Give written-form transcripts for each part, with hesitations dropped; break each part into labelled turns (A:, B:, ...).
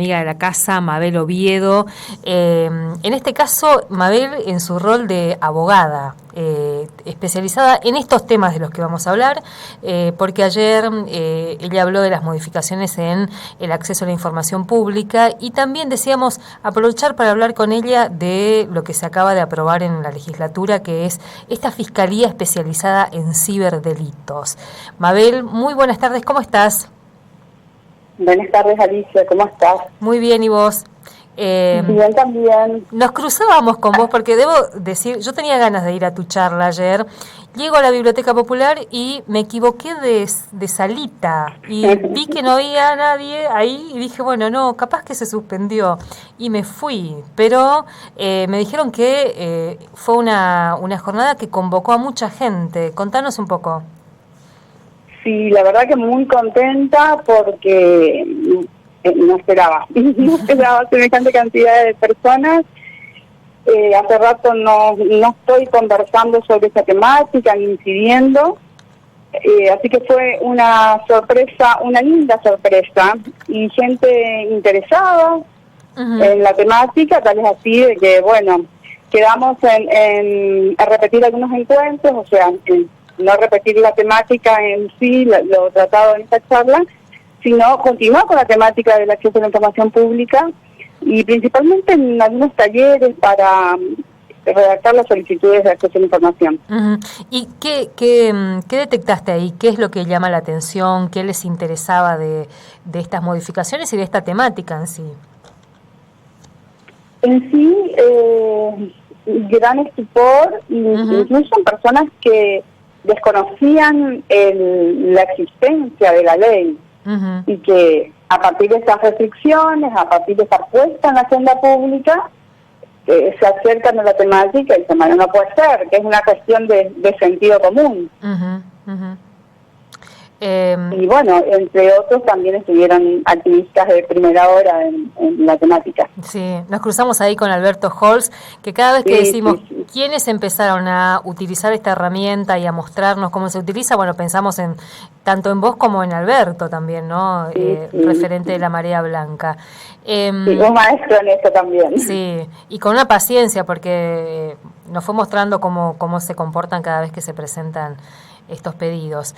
A: Amiga de la casa, Mabel Oviedo. En este caso, Mabel en su rol de abogada, especializada en estos temas de los que vamos a hablar, porque ayer ella habló de las modificaciones en el acceso a la información pública y también decíamos aprovechar para hablar con ella de lo que se acaba de aprobar en la legislatura, que es esta Fiscalía Especializada en Ciberdelitos. Mabel, muy buenas tardes, ¿cómo estás?
B: Buenas tardes, Alicia, ¿cómo estás?
A: Muy bien, ¿y vos?
B: Bien, también.
A: Nos cruzábamos con vos porque debo decir, yo tenía ganas de ir a tu charla ayer, llego a la Biblioteca Popular y me equivoqué de salita y vi que no había nadie ahí y dije, bueno, no, capaz que se suspendió y me fui, pero me dijeron que fue una jornada que convocó a mucha gente. Contanos un poco.
B: Sí, la verdad que muy contenta porque no esperaba semejante cantidad de personas. Hace rato no estoy conversando sobre esa temática ni incidiendo, así que fue una sorpresa, una linda sorpresa, y gente interesada en la temática, tal es así de que, bueno, quedamos en repetir algunos encuentros, o sea, no repetir la temática en sí, lo tratado en esta charla, sino continuar con la temática del acceso a la información pública y principalmente en algunos talleres para redactar las solicitudes de acceso a la información.
A: ¿Y qué detectaste ahí? ¿Qué es lo que llama la atención? ¿Qué les interesaba de estas modificaciones y de esta temática en sí?
B: En sí, gran estupor, incluso en personas que desconocían la existencia de la ley y que a partir de estas restricciones, a partir de esta puesta en la agenda pública, se acercan a la temática y dicen, bueno, no puede ser, que es una cuestión de sentido común. Y bueno, entre otros también estuvieron activistas de primera hora en la temática.
A: Sí, nos cruzamos ahí con Alberto Holz, que cada vez que decimos quiénes empezaron a utilizar esta herramienta y a mostrarnos cómo se utiliza, bueno, pensamos tanto en vos como en Alberto también, ¿no? Referente de la Marea Blanca.
B: Un maestro en esto también.
A: Sí, y con una paciencia, porque nos fue mostrando cómo se comportan cada vez que se presentan estos pedidos.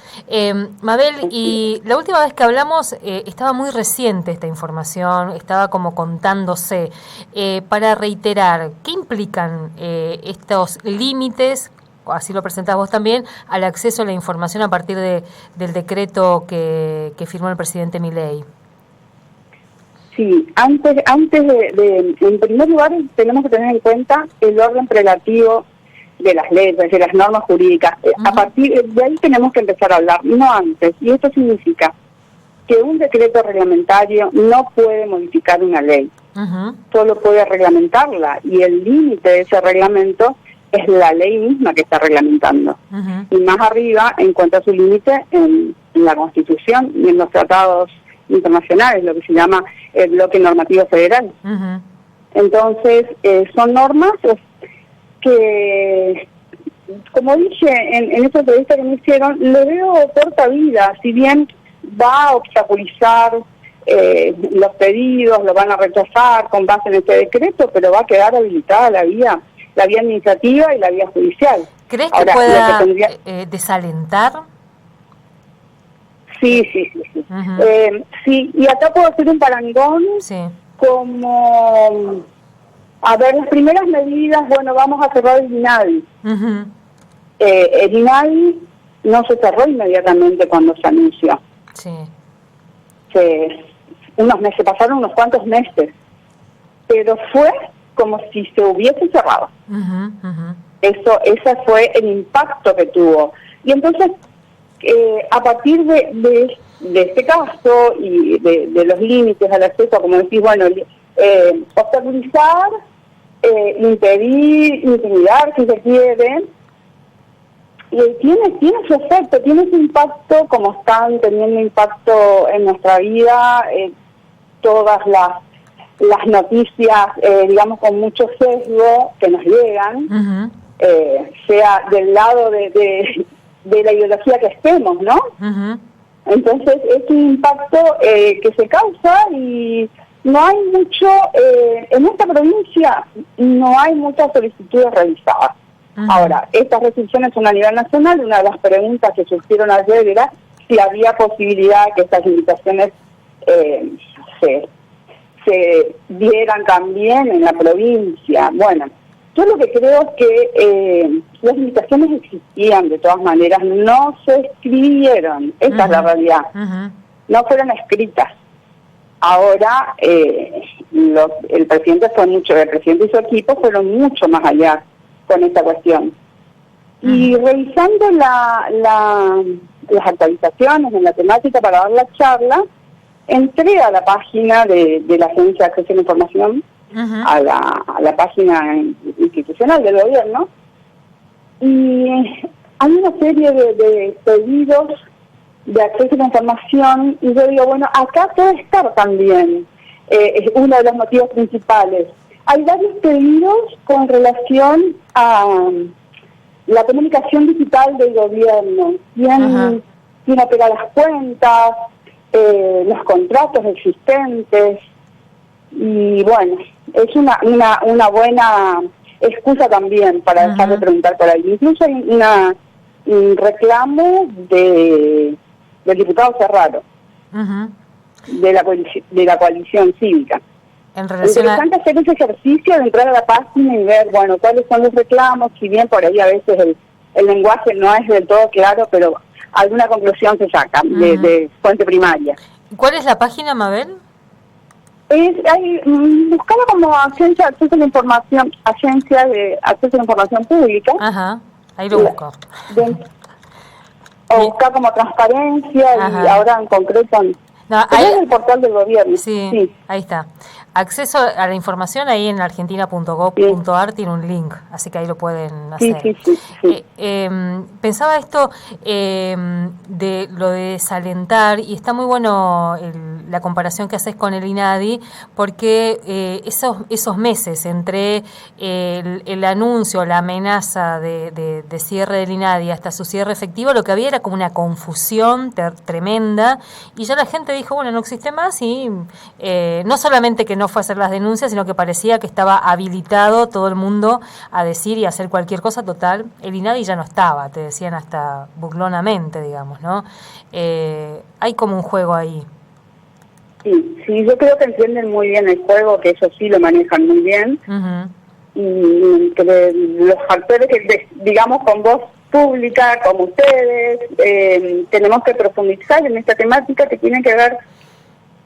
A: Mabel, y la última vez que hablamos estaba muy reciente esta información, estaba como contándose. Para reiterar, ¿qué implican estos límites, así lo presentás vos también, al acceso a la información a partir del decreto que firmó el presidente Milei?
B: Sí, antes de en primer lugar tenemos que tener en cuenta el orden relativo de las leyes, de las normas jurídicas. A partir de ahí tenemos que empezar a hablar, no antes. Y esto significa que un decreto reglamentario no puede modificar una ley, solo puede reglamentarla, y el límite de ese reglamento es la ley misma que está reglamentando. Y más arriba encuentra su límite en la Constitución y en los tratados internacionales, lo que se llama el bloque normativo federal. Entonces, son normas que, como dije en esta entrevista que me hicieron, le veo corta vida, si bien va a obstaculizar los pedidos, lo van a rechazar con base en este decreto, pero va a quedar habilitada la vía administrativa y la vía judicial.
A: ¿Crees que pueda desalentar?
B: Sí. Sí, y acá puedo hacer un parangón como... A ver, las primeras medidas, bueno, vamos a cerrar el INADI. El INADI no se cerró inmediatamente cuando se anunció. Pasaron unos cuantos meses, pero fue como si se hubiese cerrado. Ese fue el impacto que tuvo. Y entonces, a partir de este caso y de los límites al acceso, como decís, bueno, obstaculizar, impedir, intimidar, si se quiere, y tiene su efecto, tiene su impacto, como están teniendo impacto en nuestra vida, todas las noticias, digamos, con mucho sesgo que nos llegan, sea del lado de la ideología que estemos, ¿no? Entonces es un impacto que se causa y no hay mucho, en esta provincia no hay muchas solicitudes realizadas. Ahora, estas restricciones son a nivel nacional. Una de las preguntas que surgieron ayer era si había posibilidad de que estas limitaciones se dieran también en la provincia. Bueno, yo lo que creo es que las limitaciones existían de todas maneras, no se escribieron, esa es la realidad, no fueron escritas. Ahora, el presidente y su equipo fueron mucho más allá con esta cuestión. Y revisando las actualizaciones en la temática para dar la charla, entré a la página de la Agencia de Acceso a la Información, a la página institucional del gobierno, y hay una serie de pedidos de acceso a la información, y yo digo, bueno, acá puede estar también, es uno de los motivos principales. Hay varios pedidos con relación a la comunicación digital del gobierno, quién opera las cuentas, los contratos existentes, y bueno, es una buena excusa también para dejar de preguntar por ahí. Incluso hay un reclamo del diputado Serraro, de la coalición cívica. Interesante hacer ese ejercicio de entrar a la página y ver, bueno, cuáles son los reclamos, si bien por ahí a veces el lenguaje no es del todo claro, pero alguna conclusión se saca de fuente primaria.
A: ¿Cuál es la página, Mabel?
B: Buscaba como Agencia de Acceso a la Información, Agencia de Acceso a la Información Pública.
A: Ahí lo busco.
B: O buscar como transparencia y ahora en concreto... ahí es el portal del gobierno.
A: Sí, ahí está. Acceso a la información ahí en argentina.gov.ar tiene un link, así que ahí lo pueden hacer. Sí. Pensaba esto de lo de desalentar, y está muy bueno la comparación que haces con el INADI, porque esos meses entre el anuncio, la amenaza de cierre del INADI hasta su cierre efectivo, lo que había era como una confusión tremenda, y ya la gente dijo, bueno, no existe más, y no solamente que no fue a hacer las denuncias, sino que parecía que estaba habilitado todo el mundo a decir y hacer cualquier cosa. Total, el INADI ya no estaba, te decían hasta burlonamente, digamos, ¿no? Hay como un juego ahí.
B: Sí, yo creo que entienden muy bien el juego, que eso sí lo manejan muy bien, y que los factores que, digamos, con voz pública, como ustedes, tenemos que profundizar en esta temática que tiene que ver,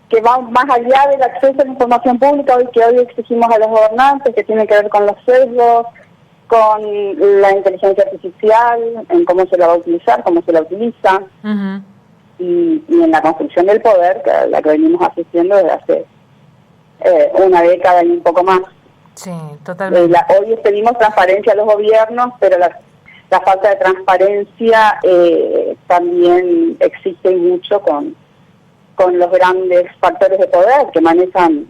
B: que va más allá del acceso a la información pública que hoy exigimos a los gobernantes, que tiene que ver con los sesgos, con la inteligencia artificial, en cómo se la va a utilizar, cómo se la utiliza, y en la construcción del poder, que la que venimos asistiendo desde hace una década y un poco más.
A: Sí, totalmente.
B: Hoy pedimos transparencia a los gobiernos, pero la falta de transparencia también existe mucho con los grandes factores de poder que manejan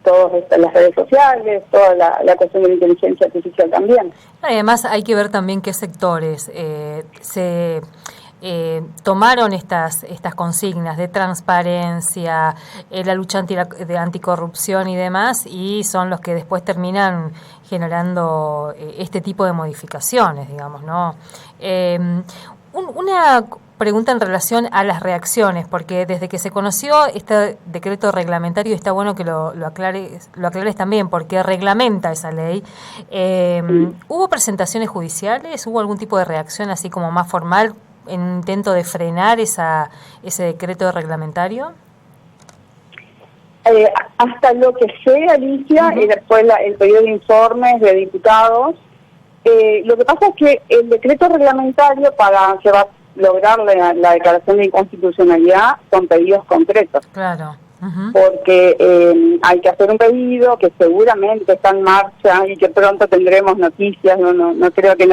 B: todas las redes sociales, toda la cuestión de la inteligencia artificial también.
A: Además hay que ver también qué sectores se tomaron estas consignas de transparencia, la lucha de anticorrupción y demás, y son los que después terminan generando este tipo de modificaciones, digamos, ¿no? Una pregunta en relación a las reacciones, porque desde que se conoció este decreto reglamentario, está bueno que lo aclares también, porque reglamenta esa ley. ¿Hubo presentaciones judiciales? ¿Hubo algún tipo de reacción así como más formal en un intento de frenar ese decreto reglamentario?
B: Hasta lo que sé, Alicia, fue el pedido de informes de diputados. Lo que pasa es que el decreto reglamentario que va a lograr la declaración de inconstitucionalidad son pedidos concretos.
A: Claro.
B: Porque hay que hacer un pedido que seguramente está en marcha y que pronto tendremos noticias. No creo que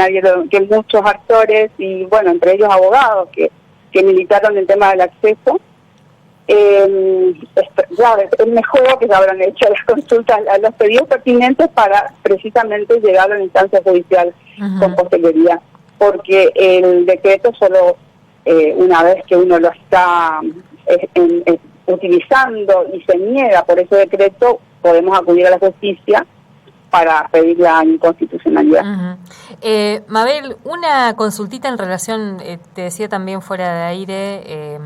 B: que muchos actores, y bueno, entre ellos abogados que militaron el tema del acceso, es mejor que se habrán hecho las consultas, los pedidos pertinentes para precisamente llegar a la instancia judicial con posterioridad, porque el decreto solo una vez que uno lo está utilizando y se niega por ese decreto, podemos acudir a la justicia para pedir la inconstitucionalidad.
A: Mabel, una consultita en relación, te decía también fuera de aire,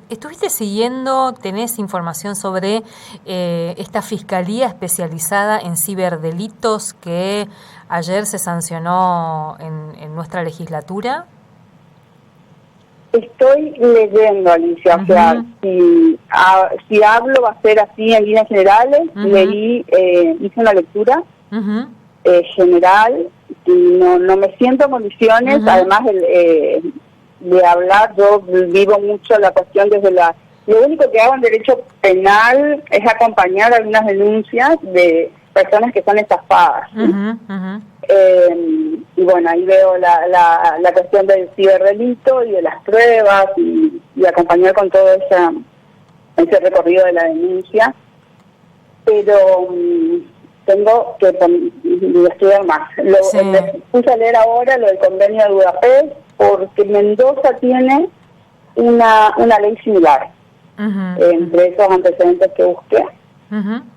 A: ¿estuviste siguiendo, tenés información sobre esta Fiscalía Especializada en Ciberdelitos que ayer se sancionó en nuestra legislatura?
B: Estoy leyendo, Alicia, o sea, si hablo va a ser así en líneas generales. Hice una lectura general y no me siento en condiciones, además de hablar. Yo vivo mucho la cuestión desde lo único que hago en derecho penal es acompañar algunas denuncias de personas que son estafadas. Y bueno, ahí veo la cuestión del ciberdelito y de las pruebas y acompañar con todo ese recorrido de la denuncia. Pero tengo que estudiar más. Me puse a leer ahora lo del convenio de Budapest, porque Mendoza tiene una ley similar, entre esos antecedentes que busqué.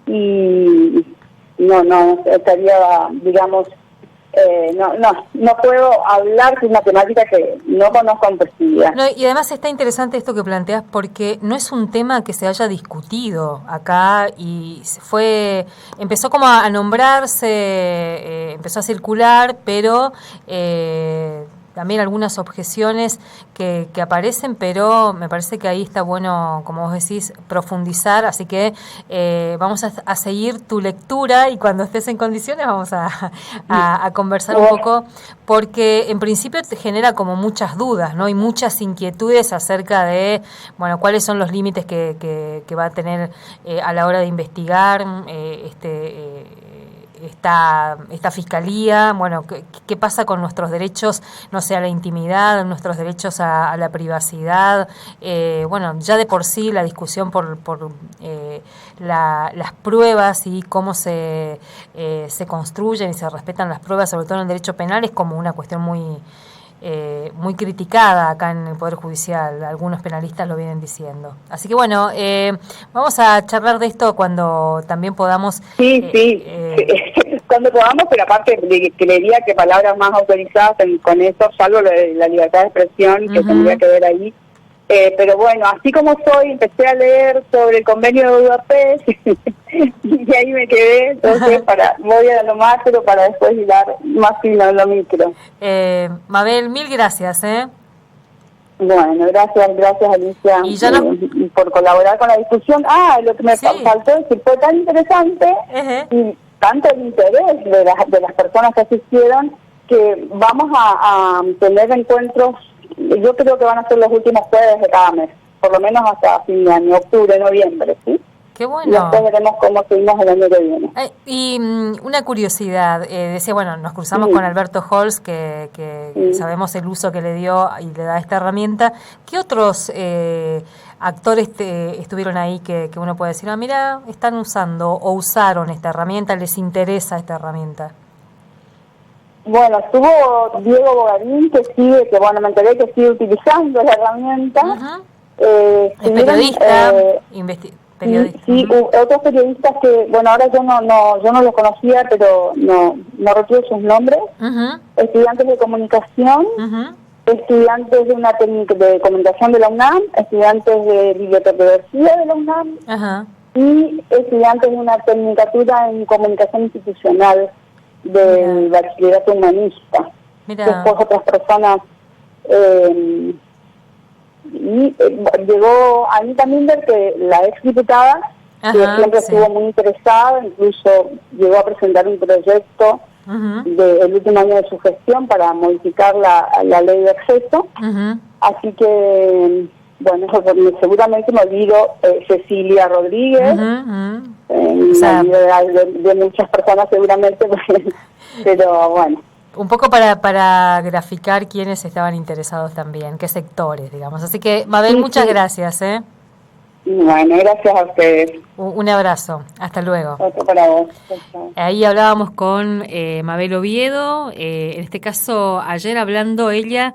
B: Y no estaría, digamos, no puedo hablar de una temática que no conozco en profundidad.
A: No, y además está interesante esto que planteas, porque no es un tema que se haya discutido acá y empezó como a nombrarse, empezó a circular, pero también algunas objeciones que aparecen, pero me parece que ahí está bueno, como vos decís, profundizar, así que vamos a seguir tu lectura y cuando estés en condiciones vamos a conversar un poco, porque en principio te genera como muchas dudas, ¿no? Y muchas inquietudes acerca de, bueno, cuáles son los límites que va a tener a la hora de investigar esta fiscalía, bueno, qué pasa con nuestros derechos, no sé, a la intimidad, nuestros derechos a la privacidad, bueno, ya de por sí la discusión por las pruebas y cómo se construyen y se respetan las pruebas, sobre todo en el derecho penal, es como una cuestión muy criticada acá en el Poder Judicial. Algunos penalistas lo vienen diciendo. Así que bueno, vamos a charlar de esto cuando también podamos.
B: Cuando podamos, pero aparte creería que palabras más autorizadas con eso, salvo la libertad de expresión, que tendría que ver ahí. Pero bueno, así como soy, empecé a leer sobre el convenio de Budapest y ahí me quedé, entonces voy a lo macro para después hilar más fino en lo micro.
A: Mabel, mil gracias.
B: Bueno, gracias Alicia por colaborar con la discusión. Lo que me faltó decir, fue tan interesante y tanto el interés de las personas que asistieron, que vamos a tener encuentros. Yo creo que van a ser los últimos jueves de cada mes, por lo menos hasta fin de año, octubre, noviembre, ¿sí?
A: Qué bueno.
B: Y después veremos cómo seguimos el año que viene.
A: Y una curiosidad, decía, bueno, nos cruzamos con Alberto Holz, que sabemos el uso que le dio y le da esta herramienta. ¿Qué otros actores estuvieron ahí que uno puede decir, mira, están usando o usaron esta herramienta, les interesa esta herramienta?
B: Bueno, estuvo Diego Bogarín, me enteré que sigue utilizando la herramienta.
A: Es periodista, periodista.
B: Sí, otros periodistas que, bueno, ahora yo no los conocía, pero no recuerdo sus nombres. Estudiantes de comunicación, estudiantes de una técnica de comunicación de la UNAM, estudiantes de bibliotecnología de la UNAM y estudiantes de una tecnicatura en comunicación institucional del bachillerato humanista. Después otras personas. Llegó a mí también ver que la ex diputada, que siempre estuvo muy interesada, incluso llegó a presentar un proyecto del último año de su gestión para modificar la ley de acceso. Así que, bueno, seguramente me olvido Cecilia Rodríguez, de muchas personas seguramente, pero bueno.
A: Un poco para graficar quiénes estaban interesados también, qué sectores, digamos. Así que, Mabel, muchas gracias.
B: Bueno, gracias a ustedes.
A: Un abrazo. Hasta luego.
B: Otro para vos.
A: Ahí hablábamos con Mabel Oviedo, en este caso ayer hablando ella